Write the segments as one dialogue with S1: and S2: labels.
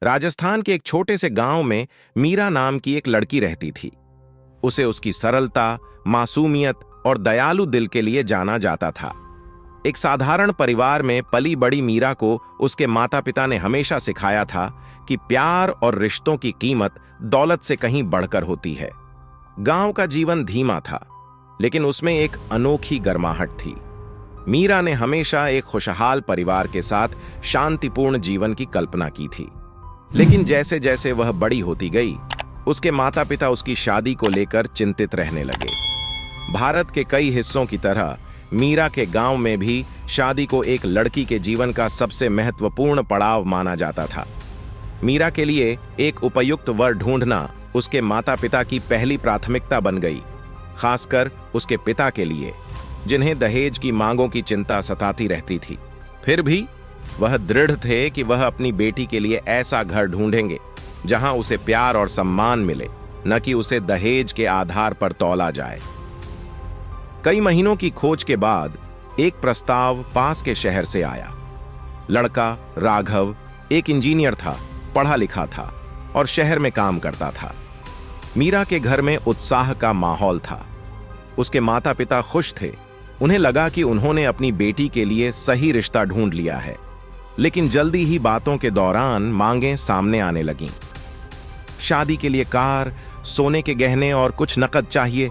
S1: राजस्थान के एक छोटे से गांव में मीरा नाम की एक लड़की रहती थी। उसे उसकी सरलता, मासूमियत और दयालु दिल के लिए जाना जाता था। एक साधारण परिवार में पली बड़ी मीरा को उसके माता पिता ने हमेशा सिखाया था कि प्यार और रिश्तों की कीमत दौलत से कहीं बढ़कर होती है। गांव का जीवन धीमा था, लेकिन उसमें एक अनोखी गर्माहट थी। मीरा ने हमेशा एक खुशहाल परिवार के साथ शांतिपूर्ण जीवन की कल्पना की थी। लेकिन जैसे जैसे वह बड़ी होती गई, उसके माता पिता उसकी शादी को लेकर चिंतित रहने लगे। भारत के कई हिस्सों की तरह मीरा के गांव में भी शादी को एक लड़की के जीवन का सबसे महत्वपूर्ण पड़ाव माना जाता था। मीरा के लिए एक उपयुक्त वर ढूंढना उसके माता पिता की पहली प्राथमिकता बन गई, खासकर उसके पिता के लिए, जिन्हें दहेज की मांगों की चिंता सताती रहती थी। फिर भी वह दृढ़ थे कि वह अपनी बेटी के लिए ऐसा घर ढूंढेंगे जहां उसे प्यार और सम्मान मिले, न कि उसे दहेज के आधार पर तौला जाए। कई महीनों की खोज के बाद एक प्रस्ताव पास के शहर से आया। लड़का राघव एक इंजीनियर था, पढ़ा लिखा था और शहर में काम करता था। मीरा के घर में उत्साह का माहौल था। उसके माता पिता खुश थे। उन्हें लगा कि उन्होंने अपनी बेटी के लिए सही रिश्ता ढूंढ लिया है। लेकिन जल्दी ही बातों के दौरान मांगें सामने आने लगीं। शादी के लिए कार, सोने के गहने और कुछ नकद चाहिए।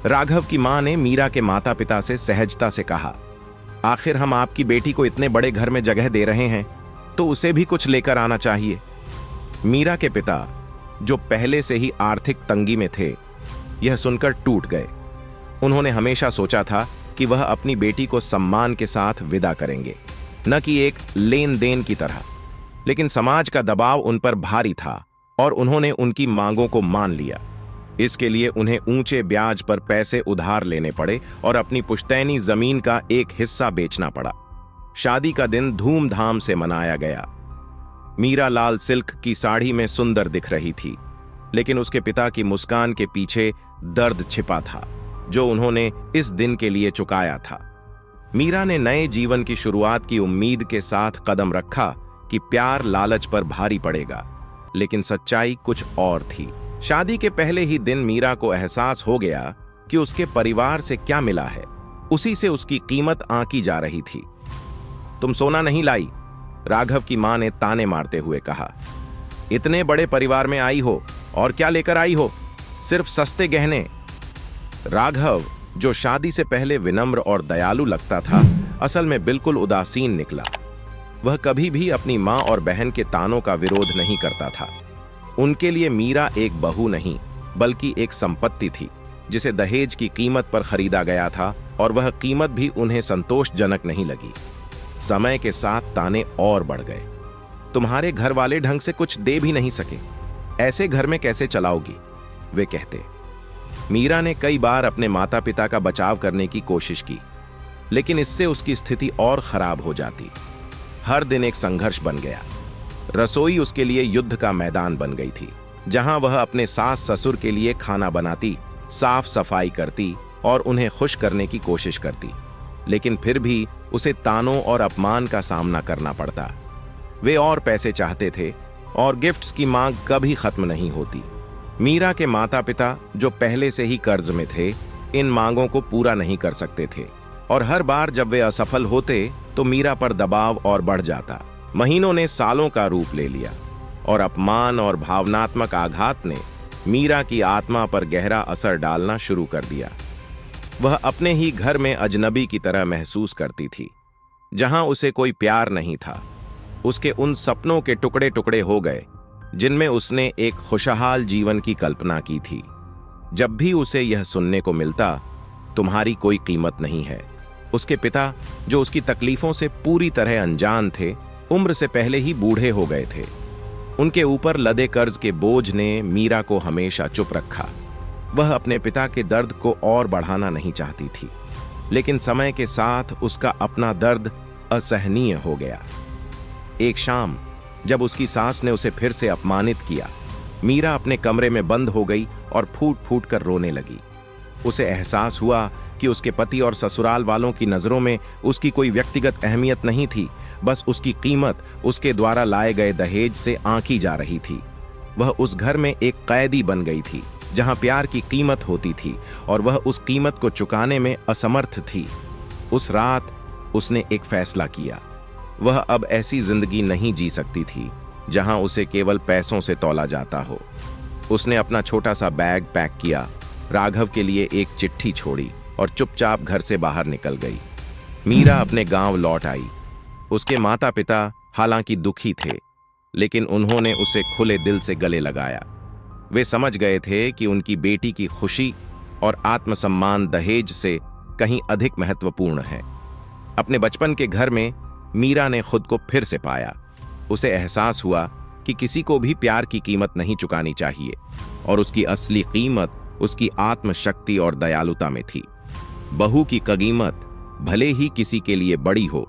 S1: राघव की मां ने मीरा के माता पिता से सहजता से कहा, आखिर हम आपकी बेटी को इतने बड़े घर में जगह दे रहे हैं, तो उसे भी कुछ लेकर आना चाहिए। मीरा के पिता, जो पहले से ही आर्थिक तंगी में थे, यह सुनकर टूट गए। उन्होंने हमेशा सोचा था कि वह अपनी बेटी को सम्मान के साथ विदा करेंगे, न कि एक लेन देन की तरह। लेकिन समाज का दबाव उन पर भारी था और उन्होंने उनकी मांगों को मान लिया। इसके लिए उन्हें ऊंचे ब्याज पर पैसे उधार लेने पड़े और अपनी पुश्तैनी जमीन का एक हिस्सा बेचना पड़ा। शादी का दिन धूमधाम से मनाया गया। मीरा लाल सिल्क की साड़ी में सुंदर दिख रही थी, लेकिन उसके पिता की मुस्कान के पीछे दर्द छिपा था, जो उन्होंने इस दिन के लिए चुकाया था। मीरा ने नए जीवन की शुरुआत की उम्मीद के साथ कदम रखा कि प्यार लालच पर भारी पड़ेगा, लेकिन सच्चाई कुछ और थी। शादी के पहले ही दिन मीरा को एहसास हो गया कि उसके परिवार से क्या मिला है, उसी से उसकी कीमत आंकी जा रही थी। तुम सोना नहीं लाई, राघव की मां ने ताने मारते हुए कहा। इतने बड़े परिवार में आई हो और क्या लेकर आई हो? सिर्फ सस्ते गहने। राघव, जो शादी से पहले विनम्र और दयालु लगता था, असल में बिल्कुल उदासीन निकला। वह कभी भी अपनी मां और बहन के तानों का विरोध नहीं करता था। उनके लिए मीरा एक बहू नहीं, बल्कि एक संपत्ति थी, जिसे दहेज की कीमत पर खरीदा गया था, और वह कीमत भी उन्हें संतोषजनक नहीं लगी। समय के साथ ताने और बढ़ गए। तुम्हारे घर वाले ढंग से कुछ दे भी नहीं सके, ऐसे घर में कैसे चलाओगी? वे कहते। मीरा ने कई बार अपने माता पिता का बचाव करने की कोशिश की, लेकिन इससे उसकी स्थिति और खराब हो जाती। हर दिन एक संघर्ष बन गया। रसोई उसके लिए युद्ध का मैदान बन गई थी, जहां वह अपने सास ससुर के लिए खाना बनाती, साफ सफाई करती और उन्हें खुश करने की कोशिश करती। लेकिन फिर भी उसे तानों और अपमान का सामना करना पड़ता। वे और पैसे चाहते थे और गिफ्ट्स की मांग कभी खत्म नहीं होती। मीरा के माता पिता, जो पहले से ही कर्ज में थे, इन मांगों को पूरा नहीं कर सकते थे, और हर बार जब वे असफल होते तो मीरा पर दबाव और बढ़ जाता। महीनों ने सालों का रूप ले लिया और अपमान और भावनात्मक आघात ने मीरा की आत्मा पर गहरा असर डालना शुरू कर दिया। वह अपने ही घर में अजनबी की तरह महसूस करती थी, जहां उसे कोई प्यार नहीं था। उसके उन सपनों के टुकड़े टुकड़े हो गए जिनमें उसने एक खुशहाल जीवन की कल्पना की थी। जब भी उसे यह सुनने को मिलता, तुम्हारी कोई कीमत नहीं है, उसके पिता, जो उसकी तकलीफों से पूरी तरह अनजान थे, उम्र से पहले ही बूढ़े हो गए थे। उनके ऊपर लदे कर्ज के बोझ ने मीरा को हमेशा चुप रखा। वह अपने पिता के दर्द को और बढ़ाना नहीं चाहती थी, लेकिन समय के साथ उसका अपना दर्द असहनीय हो गया। एक शाम जब उसकी सास ने उसे फिर से अपमानित किया, मीरा अपने कमरे में बंद हो गई और फूट फूट कर रोने लगी। उसे एहसास हुआ कि उसके पति और ससुराल वालों की नज़रों में उसकी कोई व्यक्तिगत अहमियत नहीं थी, बस उसकी कीमत उसके द्वारा लाए गए दहेज से आंकी जा रही थी। वह उस घर में एक कैदी बन गई थी, जहां प्यार की कीमत होती थी और वह उस कीमत को चुकाने में असमर्थ थी। उस रात उसने एक फैसला किया। वह अब ऐसी जिंदगी नहीं जी सकती थी जहां उसे केवल पैसों से तौला जाता हो। उसने अपना छोटा सा बैग पैक किया, राघव के लिए एक चिट्ठी छोड़ी और चुपचाप घर से बाहर निकल गई। मीरा अपने गांव लौट आई। उसके माता पिता हालांकि दुखी थे, लेकिन उन्होंने उसे खुले दिल से गले लगाया। वे समझ गए थे कि उनकी बेटी की खुशी और आत्मसम्मान दहेज से कहीं अधिक महत्वपूर्ण है। अपने बचपन के घर में मीरा ने खुद को फिर से पाया। उसे एहसास हुआ कि किसी को भी प्यार की कीमत नहीं चुकानी चाहिए और उसकी असली कीमत उसकी आत्मशक्ति और दयालुता में थी। बहू की कीमत भले ही किसी के लिए बड़ी हो,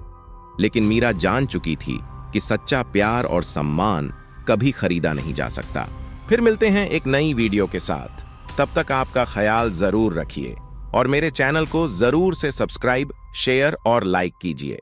S1: लेकिन मीरा जान चुकी थी कि सच्चा प्यार और सम्मान कभी खरीदा नहीं जा सकता। फिर मिलते हैं एक नई वीडियो के साथ। तब तक आपका ख्याल जरूर रखिए और मेरे चैनल को जरूर से सब्सक्राइब, शेयर और लाइक कीजिए।